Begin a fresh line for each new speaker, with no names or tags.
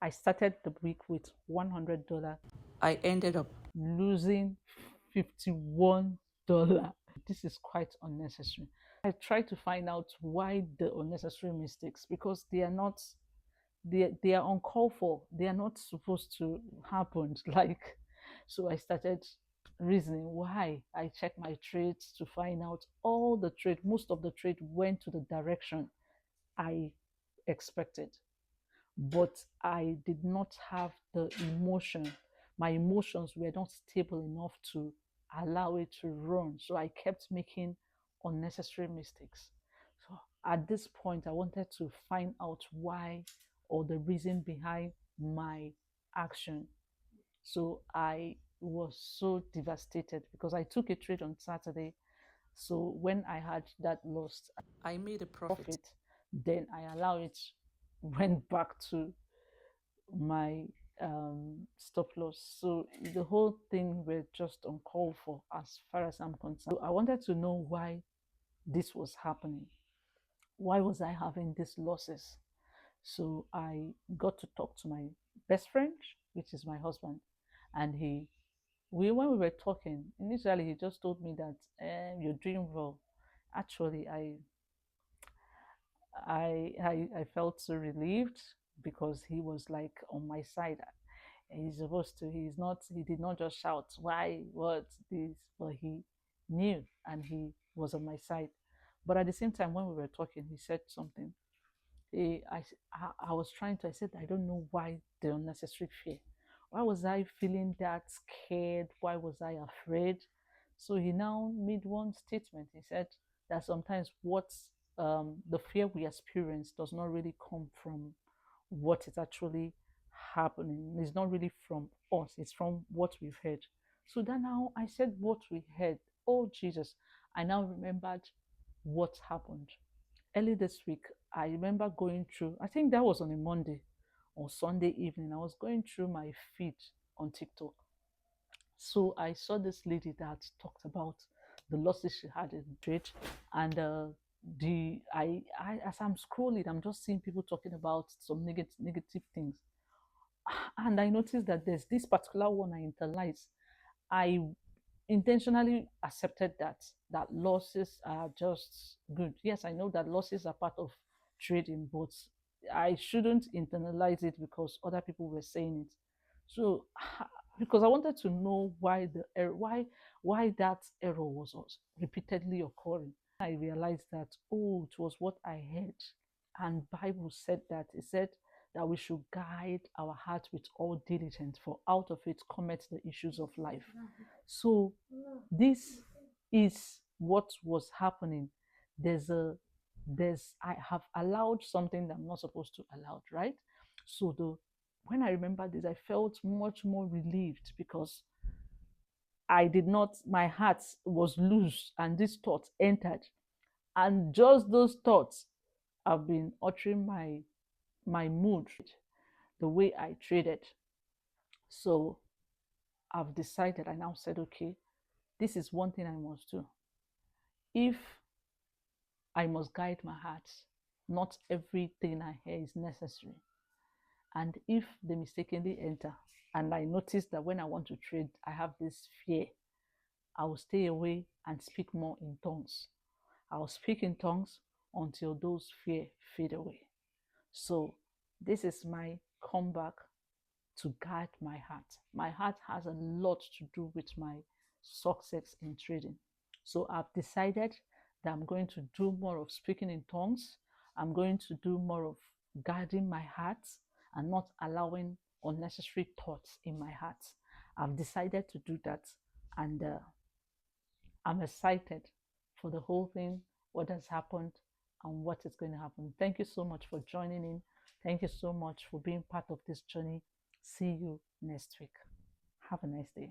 I started the week with $100. I ended up losing $51. This is quite unnecessary. I try to find out why the unnecessary mistakes, because they are not, they are uncalled for. They are not supposed to happen. Like, so I started reasoning why. I checked my trades to find out all the trade, most of the trade went to the direction I expected, but I did not have the emotion. My emotions were not stable enough to allow it to run. So I kept making unnecessary mistakes. So at this point, I wanted to find out why, or the reason behind my action. So I was so devastated because I took a trade on Saturday. So when I had that loss, I made a profit. Then I allowed it went back to my stop loss. So the whole thing were just uncalled for as far as I'm concerned. So I wanted to know why this was happening. Why was I having these losses? So I got to talk to my best friend, which is my husband, and when we were talking, initially he just told me that you're doing well. Actually, I felt so relieved because he was like on my side. He's supposed to, he did not just shout, why, what, this, but he knew and he was on my side. But at the same time, when we were talking, he said something. I was trying to, I said, I don't know why the unnecessary fear. Why was I feeling that scared? Why was I afraid? So he now made one statement. He said that sometimes the fear we experience does not really come from what is actually happening. It's not really from us, it's from what we've heard. So then now I said what we heard. Oh, Jesus. I now remembered what happened. Early this week, I remember going through, I think that was on a Monday or Sunday evening. I was going through my feed on TikTok. So I saw this lady that talked about the losses she had in trade, and as I'm scrolling, I'm just seeing people talking about some negative things, and I noticed that there's this particular one I internalized. I intentionally accepted that losses are just good. Yes, I know that losses are part of trading, but I shouldn't internalize it because other people were saying it. So because I wanted to know why the error, why that error was repeatedly occurring. I realized that, oh, it was what I heard, and Bible said that, it said that we should guide our heart with all diligence, for out of it cometh the issues of life. So this is what was happening. There's a there's I have allowed something that I'm not supposed to allow, right? So the when I remember this, I felt much more relieved because I did not, my heart was loose and this thought entered. And just those thoughts have been altering my mood, the way I traded. So I've decided, I now said, okay, this is one thing I must do. If I must guide my heart, not everything I hear is necessary. And if they mistakenly enter, and I notice that when I want to trade, I have this fear, I will stay away and speak more in tongues. I will speak in tongues until those fear fade away. So this is my comeback to guide my heart. My heart has a lot to do with my success in trading. So I've decided that I'm going to do more of speaking in tongues. I'm going to do more of guarding my heart and not allowing unnecessary thoughts in my heart. I've decided to do that, and I'm excited for the whole thing, what has happened, and what is going to happen. Thank you so much for joining in. Thank you so much for being part of this journey. See you next week. Have a nice day.